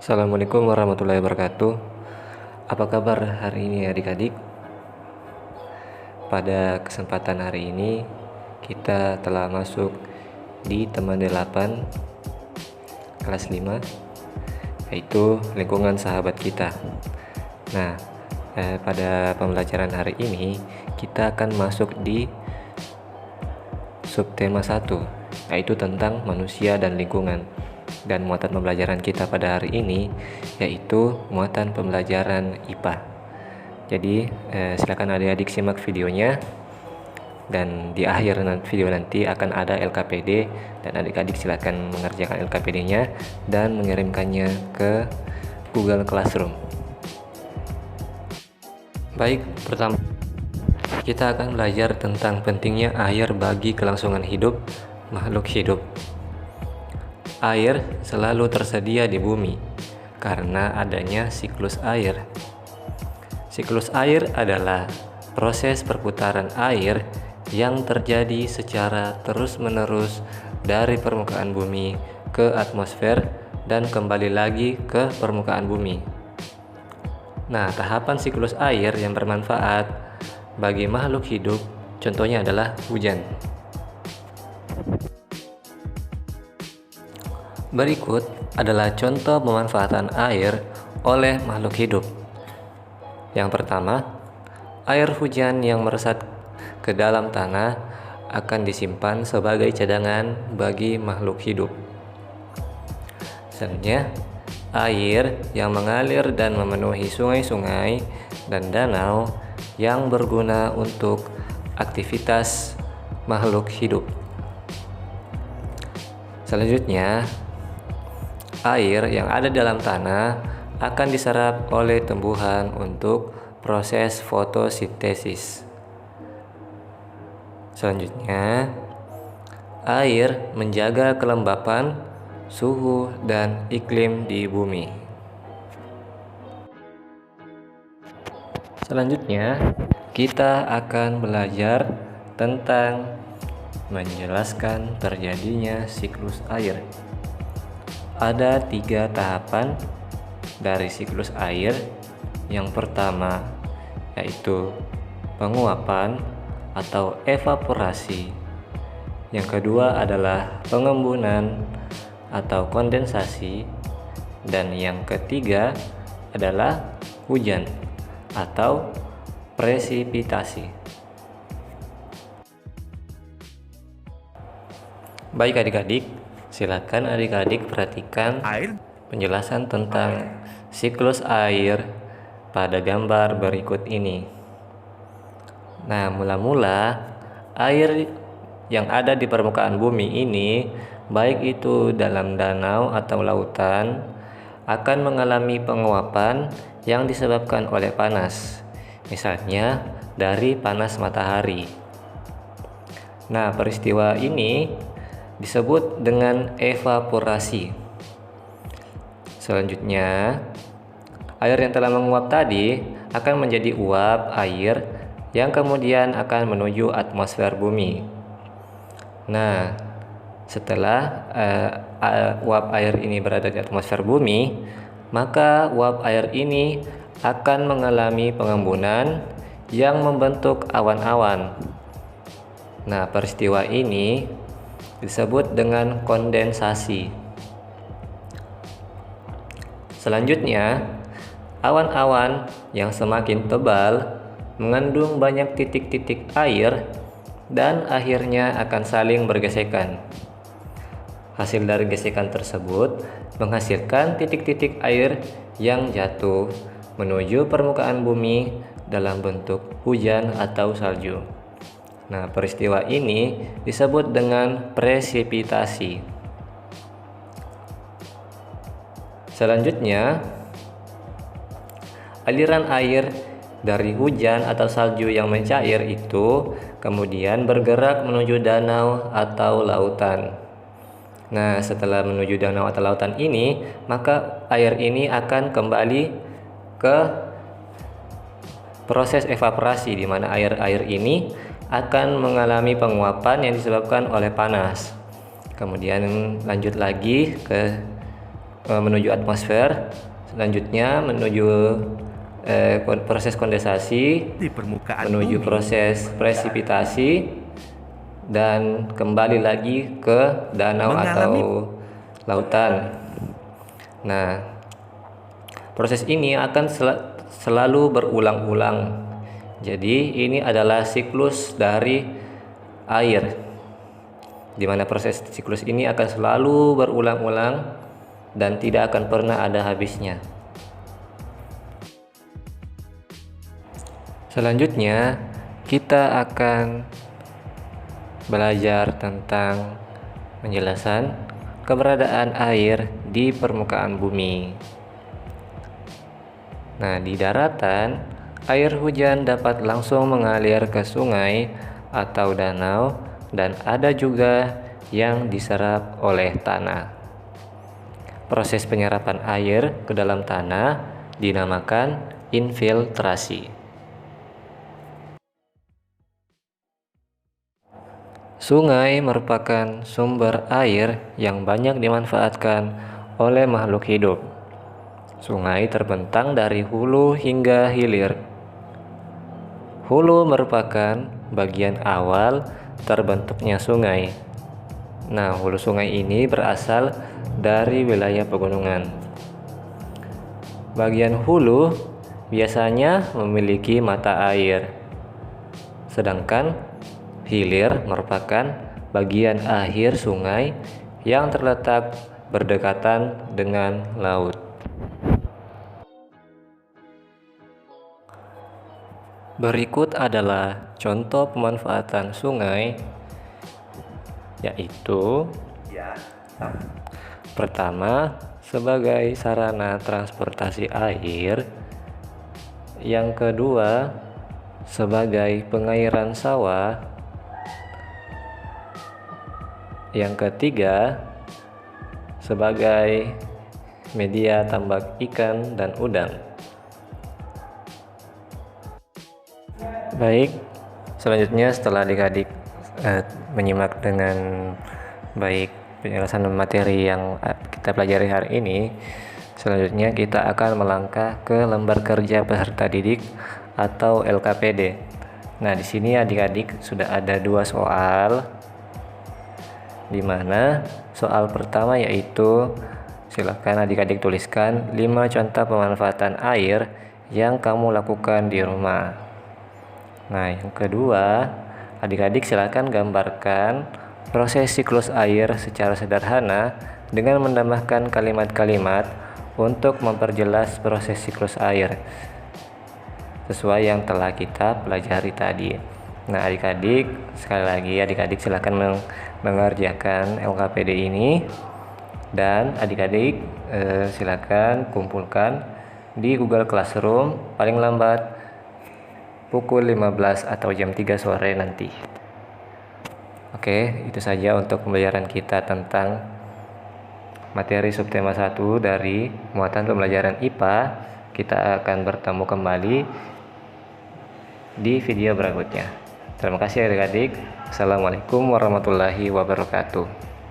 Assalamualaikum warahmatullahi wabarakatuh. Apa kabar hari ini adik-adik? Pada kesempatan hari ini kita telah masuk di tema 8 kelas 5, yaitu lingkungan sahabat kita. Nah, pada pembelajaran hari ini kita akan masuk di subtema 1, yaitu tentang manusia dan lingkungan. Dan muatan pembelajaran kita pada hari ini yaitu muatan pembelajaran IPA. Jadi silakan adik-adik simak videonya, dan di akhir video nanti akan ada LKPD, dan adik-adik silakan mengerjakan LKPD-nya dan mengirimkannya ke Google Classroom. Baik, pertama kita akan belajar tentang pentingnya air bagi kelangsungan hidup makhluk hidup. Air selalu tersedia di bumi karena adanya siklus air. Siklus air adalah proses perputaran air yang terjadi secara terus-menerus dari permukaan bumi ke atmosfer dan kembali lagi ke permukaan bumi. Nah, tahapan siklus air yang bermanfaat bagi makhluk hidup contohnya adalah hujan. Berikut adalah contoh pemanfaatan air oleh makhluk hidup. Yang pertama, air hujan yang meresap ke dalam tanah akan disimpan sebagai cadangan bagi makhluk hidup. Selanjutnya, air yang mengalir dan memenuhi sungai-sungai dan danau yang berguna untuk aktivitas makhluk hidup. Selanjutnya, air yang ada dalam tanah akan diserap oleh tumbuhan untuk proses fotosintesis. Selanjutnya, air menjaga kelembapan, suhu, dan iklim di bumi. Selanjutnya, kita akan belajar tentang menjelaskan terjadinya siklus air. Ada 3 tahapan dari siklus air. Yang pertama yaitu penguapan atau evaporasi. Yang kedua adalah pengembunan atau kondensasi. Dan yang ketiga adalah hujan atau presipitasi. Baik adik-adik, silakan adik-adik perhatikan penjelasan tentang siklus air pada gambar berikut ini. Nah, mula-mula air yang ada di permukaan bumi ini, baik itu dalam danau atau lautan, akan mengalami penguapan yang disebabkan oleh panas, misalnya dari panas matahari. Nah, peristiwa ini disebut dengan evaporasi. Selanjutnya, air yang telah menguap tadi akan menjadi uap air yang kemudian akan menuju atmosfer bumi. Nah, setelah uap air ini berada di atmosfer bumi, maka uap air ini akan mengalami pengembunan yang membentuk awan-awan. Nah, peristiwa ini disebut dengan kondensasi. Selanjutnya, awan-awan yang semakin tebal mengandung banyak titik-titik air dan akhirnya akan saling bergesekan. Hasil dari gesekan tersebut menghasilkan titik-titik air yang jatuh menuju permukaan bumi dalam bentuk hujan atau salju. Nah, peristiwa ini disebut dengan presipitasi. Selanjutnya, aliran air dari hujan atau salju yang mencair itu kemudian bergerak menuju danau atau lautan. Nah, setelah menuju danau atau lautan ini, maka air ini akan kembali ke proses evaporasi, di mana air-air ini akan mengalami penguapan yang disebabkan oleh panas. Kemudian lanjut lagi ke menuju atmosfer, selanjutnya menuju proses kondensasi di permukaan menuju bumi. Proses presipitasi, dan kembali lagi ke danau atau lautan. Nah, proses ini akan selalu berulang-ulang. Jadi ini adalah siklus dari air, di mana proses siklus ini akan selalu berulang-ulang dan tidak akan pernah ada habisnya. Selanjutnya, kita akan belajar tentang penjelasan keberadaan air di permukaan bumi. Nah, di daratan, air hujan dapat langsung mengalir ke sungai atau danau, dan ada juga yang diserap oleh tanah. Proses penyerapan air ke dalam tanah dinamakan infiltrasi. Sungai merupakan sumber air yang banyak dimanfaatkan oleh makhluk hidup. Sungai terbentang dari hulu hingga hilir. Hulu merupakan bagian awal terbentuknya sungai. Nah, hulu sungai ini berasal dari wilayah pegunungan. Bagian hulu biasanya memiliki mata air, sedangkan hilir merupakan bagian akhir sungai yang terletak berdekatan dengan laut. Berikut adalah contoh pemanfaatan sungai, yaitu pertama, sebagai sarana transportasi air. Yang kedua, sebagai pengairan sawah. Yang ketiga, sebagai media tambak ikan dan udang. Baik, selanjutnya setelah adik-adik menyimak dengan baik penjelasan materi yang kita pelajari hari ini, selanjutnya kita akan melangkah ke lembar kerja peserta didik atau LKPD. Nah, di sini adik-adik sudah ada 2 soal, di mana soal pertama yaitu silakan adik-adik tuliskan 5 contoh pemanfaatan air yang kamu lakukan di rumah. Nah, yang kedua, adik-adik silakan gambarkan proses siklus air secara sederhana dengan menambahkan kalimat-kalimat untuk memperjelas proses siklus air sesuai yang telah kita pelajari tadi. Nah, adik-adik, sekali lagi adik-adik silakan mengerjakan LKPD ini, dan adik-adik silakan kumpulkan di Google Classroom paling lambat pukul 15 atau jam 3 sore nanti. Oke, itu saja untuk pembelajaran kita tentang materi subtema 1 dari muatan pembelajaran IPA. Kita akan bertemu kembali di video berikutnya. Terima kasih adik-adik. Assalamualaikum warahmatullahi wabarakatuh.